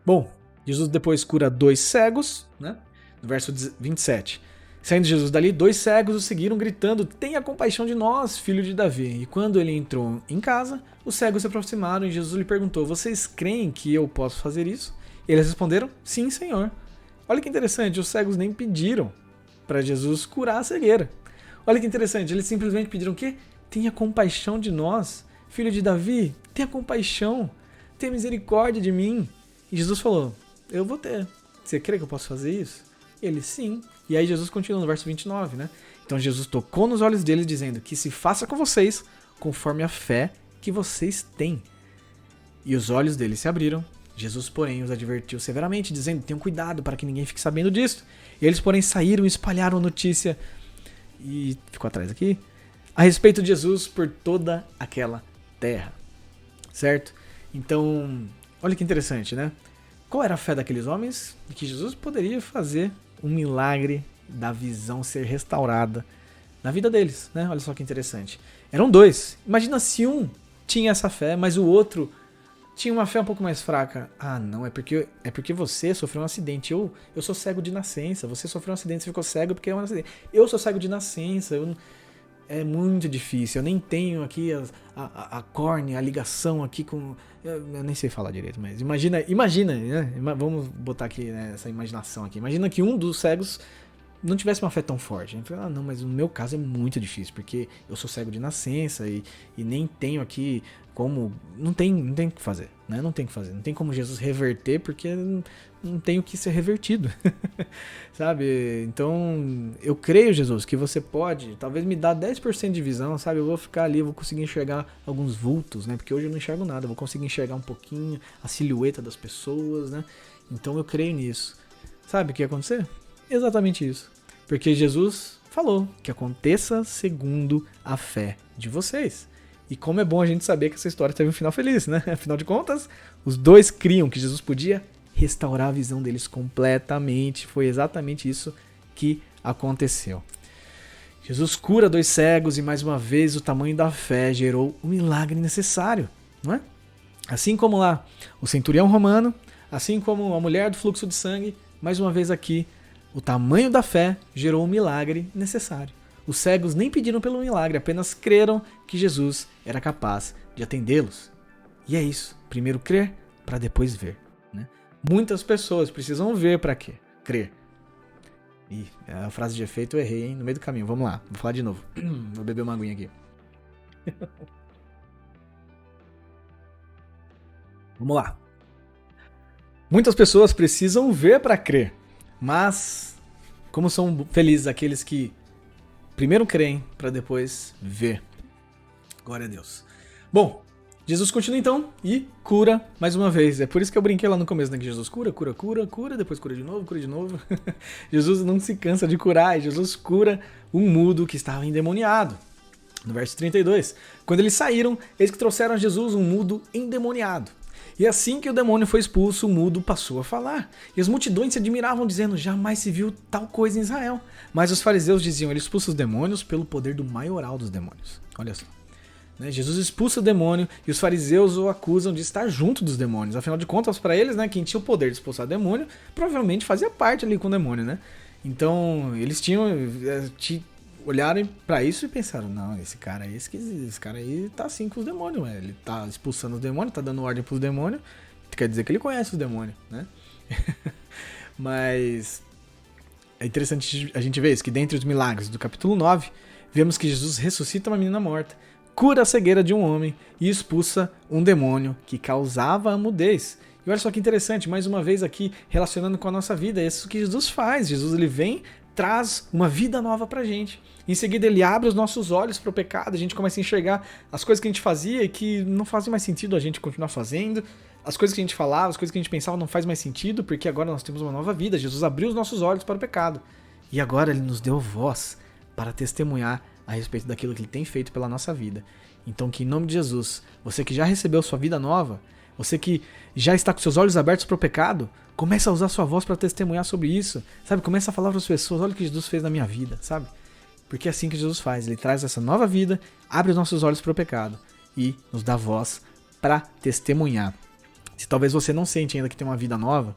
Speaker 1: Bom, Jesus depois cura 2 cegos, né? No verso 27. Saindo Jesus dali, 2 cegos o seguiram gritando, tenha compaixão de nós, filho de Davi. E quando ele entrou em casa, os cegos se aproximaram e Jesus lhe perguntou, vocês creem que eu posso fazer isso? E eles responderam, sim, Senhor. Olha que interessante, os cegos nem pediram para Jesus curar a cegueira. Olha que interessante, eles simplesmente pediram o quê? Tenha compaixão de nós, filho de Davi, tenha compaixão, tenha misericórdia de mim. E Jesus falou, eu vou ter. Você crê que eu posso fazer isso? Ele, sim. E aí Jesus continua no verso 29, né? Então Jesus tocou nos olhos deles, dizendo que se faça com vocês conforme a fé que vocês têm. E os olhos deles se abriram. Jesus, porém, os advertiu severamente, dizendo, tenham cuidado para que ninguém fique sabendo disso. E eles, porém, saíram e espalharam notícia, e ficou atrás aqui, a respeito de Jesus por toda aquela terra. Certo? Então, olha que interessante, né? Qual era a fé daqueles homens? De que Jesus poderia fazer um milagre da visão ser restaurada na vida deles, né? Olha só que interessante. Eram 2. Imagina se um tinha essa fé, mas o outro tinha uma fé um pouco mais fraca. Ah, não, é porque você sofreu um acidente. Eu sou cego de nascença. Você sofreu um acidente, você ficou cego porque é um acidente. Eu sou cego de nascença. É muito difícil. Eu nem tenho aqui a córnea, a ligação aqui com... Eu nem sei falar direito, mas imagina, né? Vamos botar aqui, né, essa imaginação aqui. Imagina que um dos cegos não tivesse uma fé tão forte. A gente fala, não, mas no meu caso é muito difícil, porque eu sou cego de nascença e nem tenho aqui como... Não tem o que fazer, né? Não tem o que fazer. Não tem como Jesus reverter, porque não tem o que ser revertido. Sabe? Então, eu creio, Jesus, que você pode, talvez me dar 10% de visão, sabe? Eu vou ficar ali, eu vou conseguir enxergar alguns vultos, né? Porque hoje eu não enxergo nada, eu vou conseguir enxergar um pouquinho a silhueta das pessoas, né? Então eu creio nisso. Sabe o que ia acontecer? Exatamente isso. Porque Jesus falou que aconteça segundo a fé de vocês. E como é bom a gente saber que essa história teve um final feliz, né? Afinal de contas, os dois criam que Jesus podia restaurar a visão deles completamente. Foi exatamente isso que aconteceu. Jesus cura 2 cegos e mais uma vez o tamanho da fé gerou o milagre necessário, não é? Assim como lá o centurião romano, assim como a mulher do fluxo de sangue, mais uma vez aqui, o tamanho da fé gerou o milagre necessário. Os cegos nem pediram pelo milagre, apenas creram que Jesus era capaz de atendê-los. E é isso. Primeiro crer, para depois ver. Né? Muitas pessoas precisam ver para quê? Crer. Ih, a frase de efeito eu errei, hein? No meio do caminho. Vamos lá, vou falar de novo. Vou beber uma aguinha aqui. Vamos lá. Muitas pessoas precisam ver para crer. Mas, como são felizes aqueles que primeiro creem para depois ver. Glória a Deus. Bom, Jesus continua então e cura mais uma vez. É por isso que eu brinquei lá no começo, né? Que Jesus cura, depois cura de novo. Jesus não se cansa de curar e Jesus cura um mudo que estava endemoniado. No verso 32. Quando eles saíram, eles que trouxeram a Jesus um mudo endemoniado. E assim que o demônio foi expulso, o mudo passou a falar. E as multidões se admiravam, dizendo, jamais se viu tal coisa em Israel. Mas os fariseus diziam, ele expulsa os demônios pelo poder do maioral dos demônios. Olha só. Jesus expulsa o demônio e os fariseus o acusam de estar junto dos demônios. Afinal de contas, para eles, né, quem tinha o poder de expulsar demônio, provavelmente fazia parte ali com o demônio, né? Então, eles olharam para isso e pensaram, não, esse cara aí tá assim com os demônios, ué. Ele tá expulsando os demônios, tá dando ordem pros demônios, quer dizer que ele conhece os demônios, né? Mas é interessante a gente ver isso, que dentre os milagres do capítulo 9, vemos que Jesus ressuscita uma menina morta, cura a cegueira de um homem e expulsa um demônio que causava a mudez. E olha só que interessante, mais uma vez aqui, relacionando com a nossa vida, é isso que Jesus faz. Jesus, ele vem, traz uma vida nova pra gente. Em seguida, ele abre os nossos olhos para o pecado, a gente começa a enxergar as coisas que a gente fazia e que não fazem mais sentido a gente continuar fazendo. As coisas que a gente falava, as coisas que a gente pensava não faz mais sentido, porque agora nós temos uma nova vida. Jesus abriu os nossos olhos para o pecado. E agora ele nos deu voz para testemunhar a respeito daquilo que ele tem feito pela nossa vida. Então, que em nome de Jesus, você que já recebeu sua vida nova, você que já está com seus olhos abertos para o pecado, comece a usar sua voz para testemunhar sobre isso, sabe? Comece a falar para as pessoas, olha o que Jesus fez na minha vida, sabe? Porque é assim que Jesus faz, ele traz essa nova vida, abre os nossos olhos para o pecado e nos dá voz para testemunhar. Se talvez você não sente ainda que tem uma vida nova,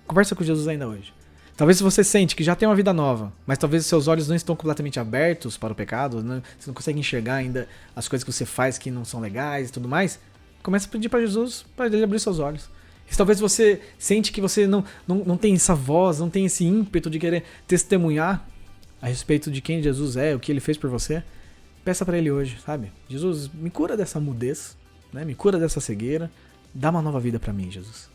Speaker 1: conversa com Jesus ainda hoje. Talvez se você sente que já tem uma vida nova, mas talvez os seus olhos não estão completamente abertos para o pecado, né? Você não consegue enxergar ainda as coisas que você faz que não são legais e tudo mais, comece a pedir para Jesus, para ele abrir seus olhos. Se talvez você sente que você não tem essa voz, não tem esse ímpeto de querer testemunhar a respeito de quem Jesus é, o que ele fez por você, peça para ele hoje, sabe? Jesus, me cura dessa mudez, né? Me cura dessa cegueira, dá uma nova vida para mim, Jesus.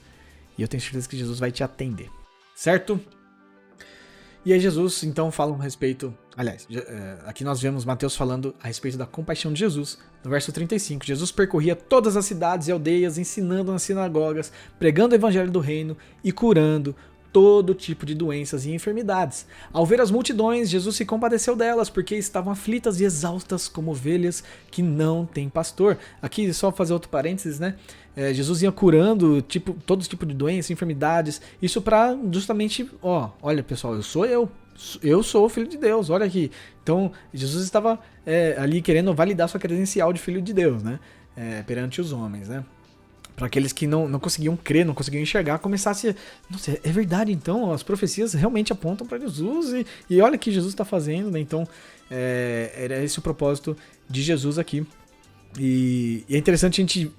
Speaker 1: E eu tenho certeza que Jesus vai te atender, certo? E aí Jesus, então, fala a respeito... Aliás, aqui nós vemos Mateus falando a respeito da compaixão de Jesus. No verso 35, Jesus percorria todas as cidades e aldeias, ensinando nas sinagogas, pregando o evangelho do reino e curando todo tipo de doenças e enfermidades. Ao ver as multidões, Jesus se compadeceu delas, porque estavam aflitas e exaustas como ovelhas que não têm pastor. Aqui, só fazer outro parênteses, né? Jesus ia curando todo tipo de doenças, enfermidades, isso para justamente, olha pessoal, eu sou o Filho de Deus, olha aqui. Então, Jesus estava ali querendo validar sua credencial de Filho de Deus, né? Perante os homens, né? Para aqueles que não conseguiam crer, não conseguiam enxergar, começasse a... Nossa, é verdade, então, as profecias realmente apontam para Jesus e olha o que Jesus está fazendo, né? Então, era esse o propósito de Jesus aqui. E é interessante a gente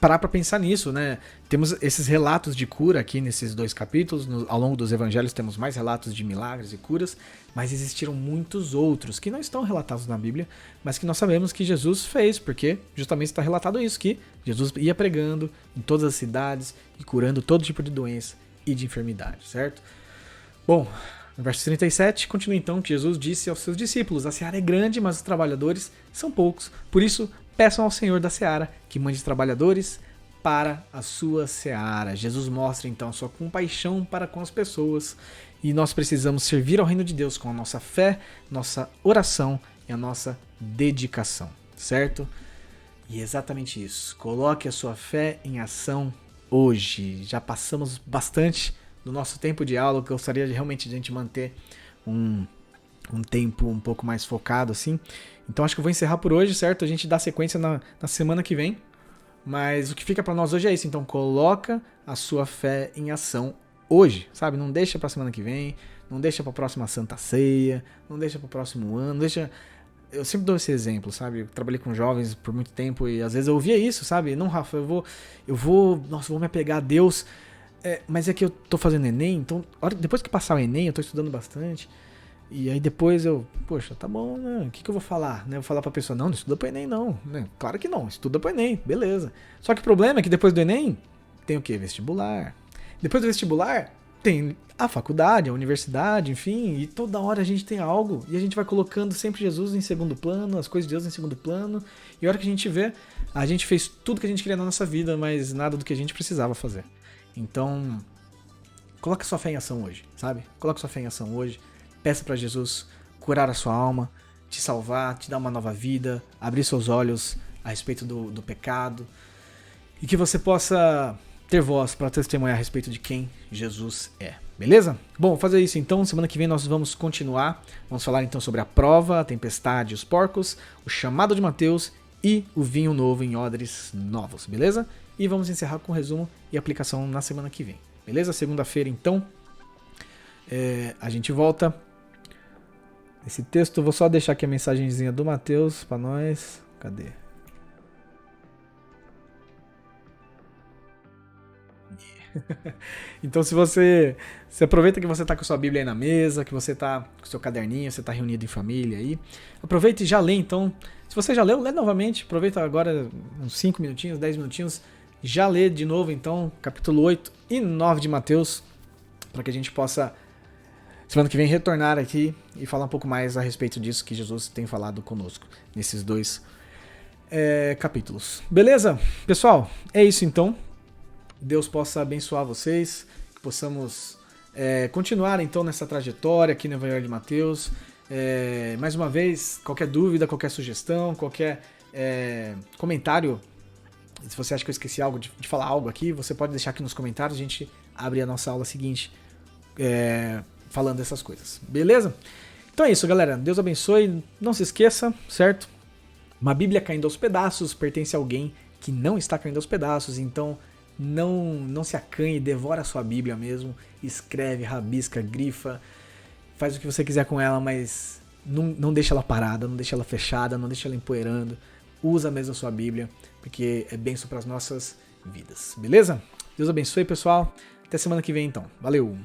Speaker 1: parar para pensar nisso, né? Temos esses relatos de cura aqui nesses 2 capítulos, ao longo dos evangelhos temos mais relatos de milagres e curas, mas existiram muitos outros que não estão relatados na Bíblia, mas que nós sabemos que Jesus fez, porque justamente está relatado isso, que Jesus ia pregando em todas as cidades e curando todo tipo de doença e de enfermidade, certo? Bom, no verso 37, continua então que Jesus disse aos seus discípulos: a seara é grande, mas os trabalhadores são poucos, por isso peçam ao Senhor da seara que mande trabalhadores para a sua seara. Jesus mostra então a sua compaixão para com as pessoas e nós precisamos servir ao reino de Deus com a nossa fé, nossa oração e a nossa dedicação, certo? E é exatamente isso. Coloque a sua fé em ação hoje. Já passamos bastante do nosso tempo de aula, eu gostaria de realmente a gente manter um tempo um pouco mais focado assim. Então acho que eu vou encerrar por hoje, certo? A gente dá sequência na semana que vem. Mas o que fica pra nós hoje é isso. Então coloca a sua fé em ação hoje, sabe? Não deixa pra semana que vem, não deixa pra próxima Santa Ceia, não deixa pro próximo ano, não deixa... Eu sempre dou esse exemplo, sabe? Eu trabalhei com jovens por muito tempo e às vezes eu ouvia isso, sabe? Não, Rafa, eu vou me apegar a Deus, mas é que eu tô fazendo Enem, então depois que passar o Enem, eu tô estudando bastante. E aí depois poxa, tá bom, né? O que eu vou falar? Né? Eu vou falar pra pessoa, não estuda pro Enem não. Né? Claro que não, estuda pro Enem, beleza. Só que o problema é que depois do Enem, tem o quê? Vestibular. Depois do vestibular, tem a faculdade, a universidade, enfim. E toda hora a gente tem algo e a gente vai colocando sempre Jesus em segundo plano, as coisas de Deus em segundo plano. E a hora que a gente vê, a gente fez tudo que a gente queria na nossa vida, mas nada do que a gente precisava fazer. Então, coloca sua fé em ação hoje, sabe? Coloca sua fé em ação hoje. Peça para Jesus curar a sua alma, te salvar, te dar uma nova vida, abrir seus olhos a respeito do pecado e que você possa ter voz para testemunhar a respeito de quem Jesus é. Beleza? Bom, vou fazer isso então. Semana que vem nós vamos continuar. Vamos falar então sobre a prova, a tempestade e os porcos, o chamado de Mateus e o vinho novo em odres novos. Beleza? E vamos encerrar com resumo e aplicação na semana que vem. Beleza? Segunda-feira então a gente volta. Esse texto, eu vou só deixar aqui a mensagenzinha do Mateus para nós. Cadê? Então se aproveita que você tá com a sua Bíblia aí na mesa, que você tá com o seu caderninho, você tá reunido em família aí, aproveita e já lê então. Se você já leu, lê novamente, aproveita agora uns 5 minutinhos, 10 minutinhos, já lê de novo então, capítulo 8 e 9 de Mateus, para que a gente possa semana que vem retornar aqui e falar um pouco mais a respeito disso que Jesus tem falado conosco nesses 2 capítulos. Beleza? Pessoal, é isso então. Deus possa abençoar vocês, que possamos continuar então nessa trajetória aqui no Evangelho de Mateus. Mais uma vez, qualquer dúvida, qualquer sugestão, qualquer comentário, se você acha que eu esqueci algo de falar algo aqui, você pode deixar aqui nos comentários, a gente abre a nossa aula seguinte falando dessas coisas, beleza? Então é isso, galera. Deus abençoe. Não se esqueça, certo? Uma Bíblia caindo aos pedaços pertence a alguém que não está caindo aos pedaços, então não se acanhe, devora a sua Bíblia mesmo, escreve, rabisca, grifa, faz o que você quiser com ela, mas não deixa ela parada, não deixa ela fechada, não deixa ela empoeirando, usa mesmo a sua Bíblia, porque é bênção para as nossas vidas, beleza? Deus abençoe, pessoal. Até semana que vem, então. Valeu!